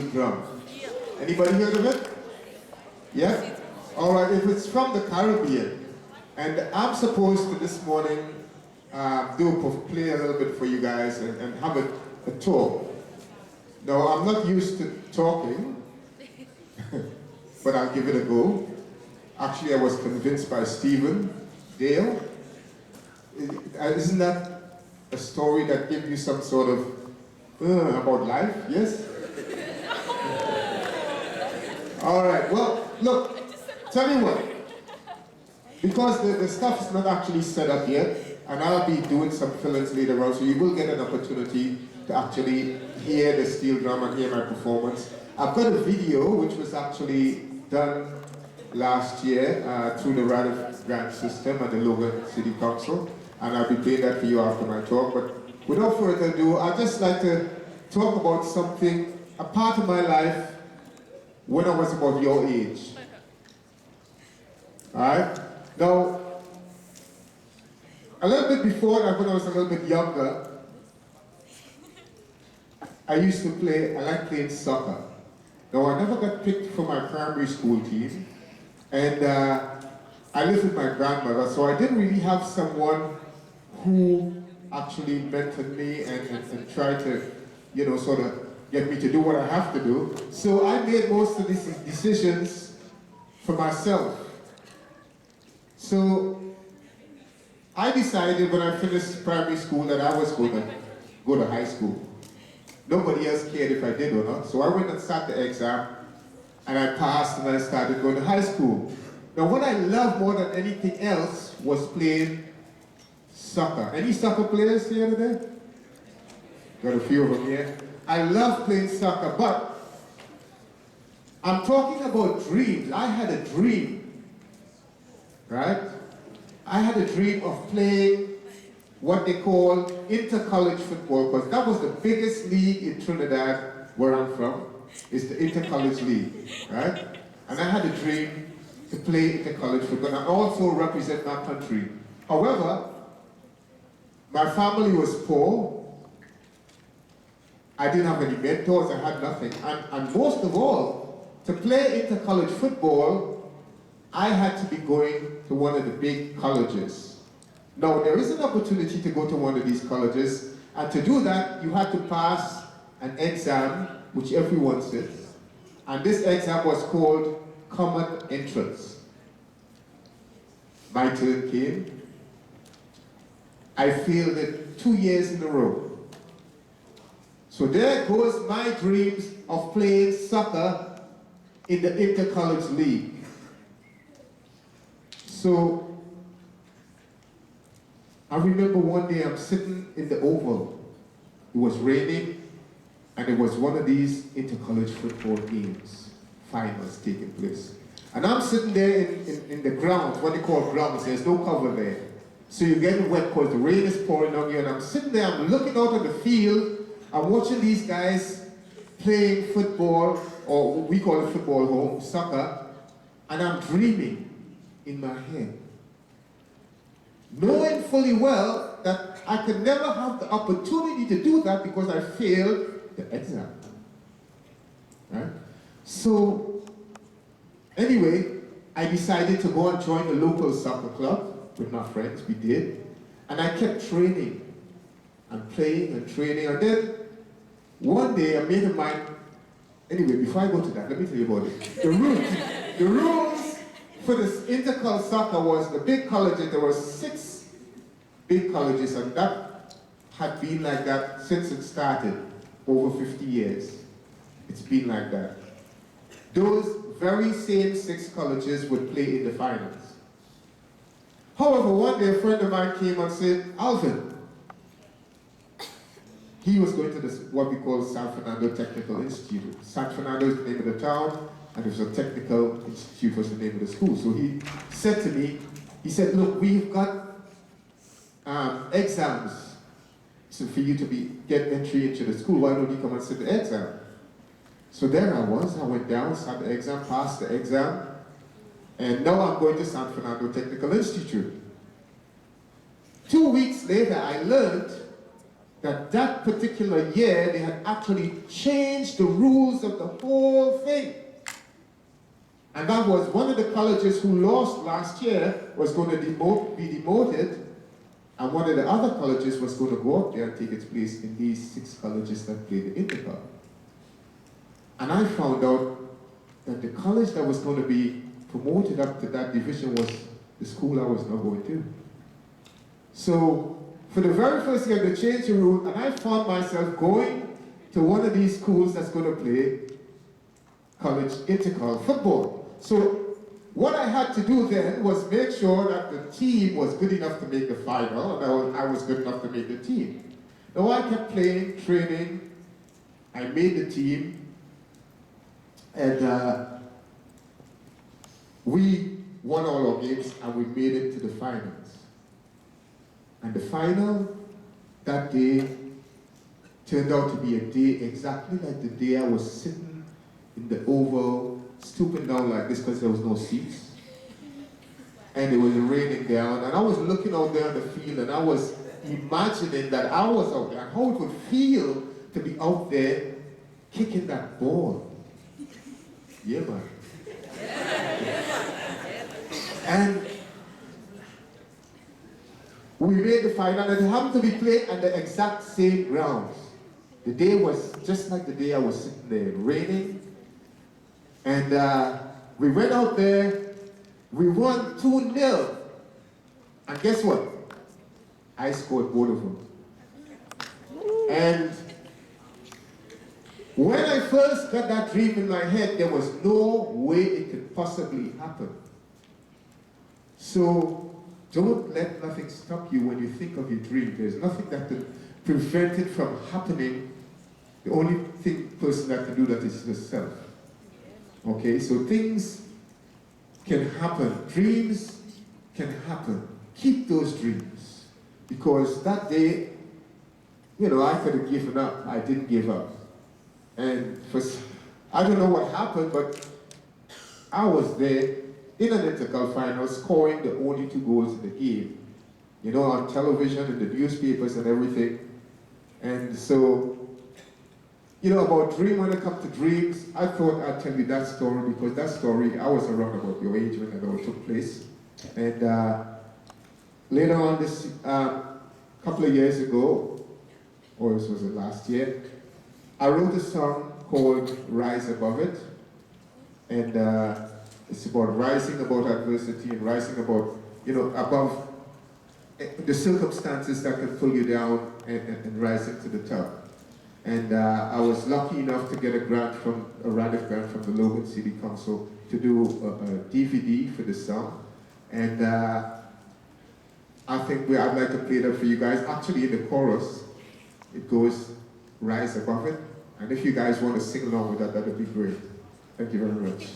drum. Anybody heard of it? Yeah? Alright, if it's from the Caribbean, and I'm supposed to this morning play a little bit for you guys and have a talk. Now, I'm not used to talking, but I'll give it a go. Actually, I was convinced by Stephen Dale. Isn't that a story that gives you some sort of about life? Yes? All right, well, look, tell you what, because the stuff is not actually set up yet, and I'll be doing some fill-ins later on, so you will get an opportunity to actually hear the steel drum and hear my performance. I've got a video which was actually done last year through the Radif grant system at the Logan City Council, and I'll be playing that for you after my talk. But without further ado, I'd just like to talk about something, a part of my life when I was about your age. Alright? Now, a little bit before that, when I was a little bit younger, I used to play, I like playing soccer. Now, I never got picked for my primary school team, and I lived with my grandmother, so I didn't really have someone who actually mentored me and tried to, you know, sort of get me to do what I have to do. So I made most of these decisions for myself. So I decided when I finished primary school that I was going to go to high school. Nobody else cared if I did or not. So I went and sat the exam, and I passed, and I started going to high school. Now, what I loved more than anything else was playing soccer. Any soccer players here today? Got a few of them here. I love playing soccer, but I'm talking about dreams. I had a dream, right? I had a dream of playing what they call inter-college football, because that was the biggest league in Trinidad, where I'm from. It's the inter-college league, right? And I had a dream to play inter-college football and also represent my country. However, my family was poor. I didn't have any mentors, I had nothing. And most of all, to play inter-college football, I had to be going to one of the big colleges. Now, there is an opportunity to go to one of these colleges, and to do that, you had to pass an exam, which everyone sits, and this exam was called Common Entrance. My turn came. I failed it 2 years in a row. So there goes my dreams of playing soccer in the inter-college league. So I remember one day I'm sitting in the Oval. It was raining, and it was one of these inter-college football games, finals taking place. And I'm sitting there in the grounds, what they call grounds, there's no cover there. So you're getting wet because the rain is pouring on you, and I'm sitting there, I'm looking out on the field, I'm watching these guys playing football, or we call it football home, soccer, and I'm dreaming in my head, knowing fully well that I could never have the opportunity to do that because I failed the exam. Right? So, anyway, I decided to go and join the local soccer club with my friends, we did, and I kept training and playing and training, and then one day I made a mind. Anyway, before I go to that, let me tell you about it. The rules for this inter-college soccer was the big colleges. There were 6 big colleges, and that had been like that since it started, over 50 years. It's been like that. Those very same 6 colleges would play in the finals. However, one day a friend of mine came and said, Alvin, he was going to this, what we call San Fernando Technical Institute. San Fernando is the name of the town, and it was a technical institute was the name of the school. So he said to me, he said, look, we've got exams so for you to get entry into the school. Why don't you come and sit the exam? So there I was, I went down, sat the exam, passed the exam, and now I'm going to San Fernando Technical Institute. 2 weeks later, I learned that that particular year they had actually changed the rules of the whole thing. And that was one of the colleges who lost last year was going to be demoted, and one of the other colleges was going to go up there and take its place in these 6 colleges that played the Intercol. And I found out that the college that was going to be promoted up to that division was the school I was now going to. So, for the very first year, they changed the rule, and I found myself going to one of these schools that's going to play college intercol football. So what I had to do then was make sure that the team was good enough to make the final, and I was good enough to make the team. Now I kept playing, training, I made the team, and we won all our games and we made it to the finals. And the final that day turned out to be a day exactly like the day I was sitting in the oval, stooping down like this because there was no seats. And it was raining down, and I was looking out there on the field, and I was imagining that I was out there, and how it would feel to be out there kicking that ball. Yeah, man. And we made the final, and it happened to be played at the exact same grounds. The day was just like the day I was sitting there, raining. And we went out there, we won 2-0. And guess what? I scored both of them. And when I first got that dream in my head, there was no way it could possibly happen. So don't let nothing stop you when you think of your dream. There's nothing that could prevent it from happening. The only person that can do that is yourself. Okay, so things can happen. Dreams can happen. Keep those dreams. Because that day, you know, I could have given up. I didn't give up. And I don't know what happened, but I was there in an intercol final, scoring the only 2 goals in the game. You know, on television and the newspapers and everything. And so, you know, about dream, when it comes to dreams, I thought I'd tell you that story because that story, I was around about your age when it all took place. And later on this, couple of years ago, or this was it last year, I wrote a song called Rise Above It. And it's about rising above adversity and rising about, you know, above the circumstances that can pull you down and rising to the top. And I was lucky enough to get a grant from a RADIF grant from the Logan City Council to do a DVD for the song. And I think I'd like to play that for you guys. Actually, in the chorus, it goes, Rise Above It. And if you guys want to sing along with that, that would be great. Thank you very much.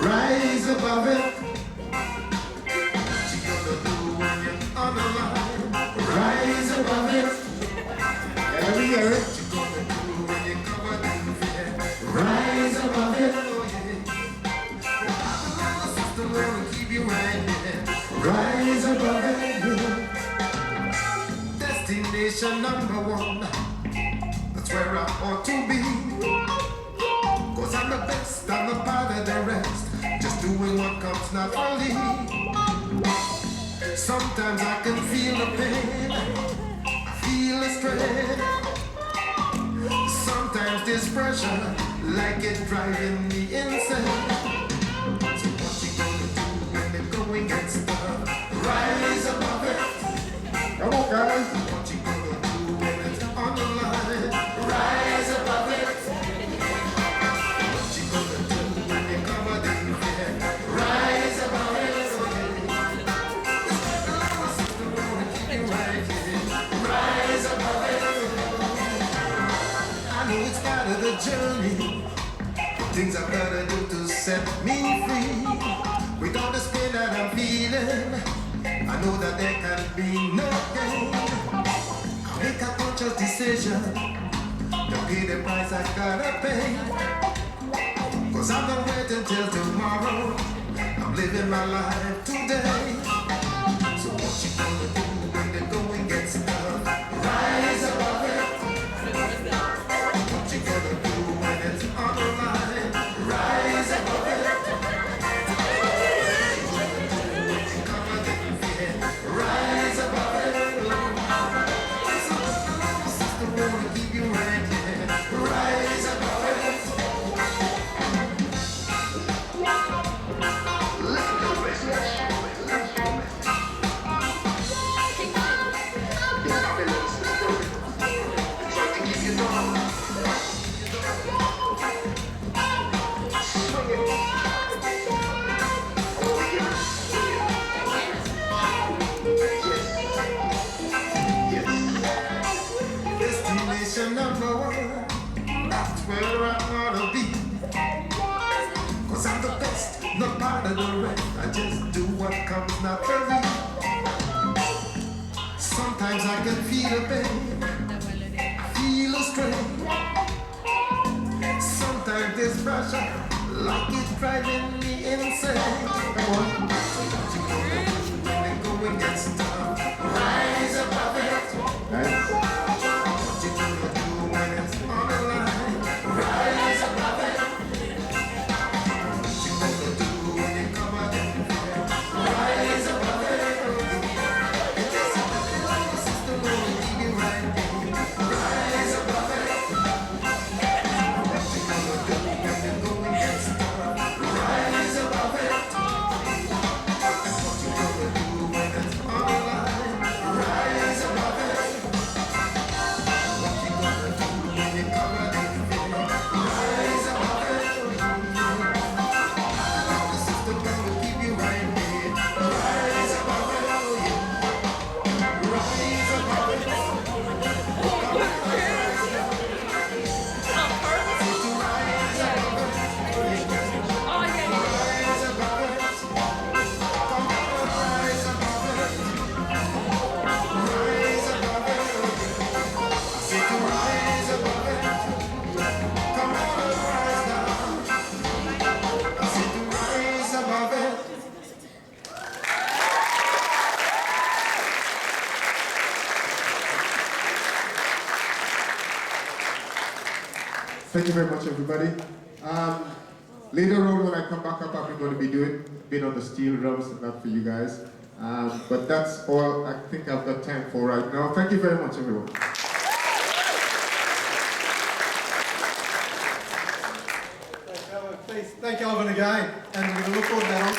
Rise above it. What you gonna do when you're on the line? Rise above it. Let me hear it. What you gonna do when you're covered in fear? Rise above it. Oh yeah. The system will keep you right here. Rise above it. Destination #1. That's where I ought to be. Cause I'm the best, I'm the part of the rest. Just doing what comes naturally. Sometimes I can feel the pain, I feel the strain. Sometimes this pressure, like it driving me insane. So what you gonna do when the going gets tough? Rise above it. Come on, guys. What you gonna do when it's on the line? Rise above it. Rise above it. of the journey. Things I've gotta do to set me free. With all the pain that I'm feeling, I know that there can be no gain. I'll make a conscious decision to pay the price I gotta pay. Cause I'm not waiting until tomorrow. I'm living my life today. So what you gonna do when the going gets tough? Rise above it. What you gonna do when it's on the line? Rise above it. Rise above it. Sister, wanna keep you right here. Rise above it. Destination number one, that's where I wanna be. Cause I'm the best, not part of the rest. I just do what comes naturally. Sometimes I can feel a pain, I feel a strain. Sometimes this pressure, like it's driving me insane. Come on. When the going gets tough, rise above it. Nice. Thank you very much, everybody. Later on, when I come back up, I'm going to be doing a bit on the steel drums and that for you guys. But that's all I think I've got time for right now. Thank you very much, everyone. Please, thank Alvin again, and we're going to look forward to that.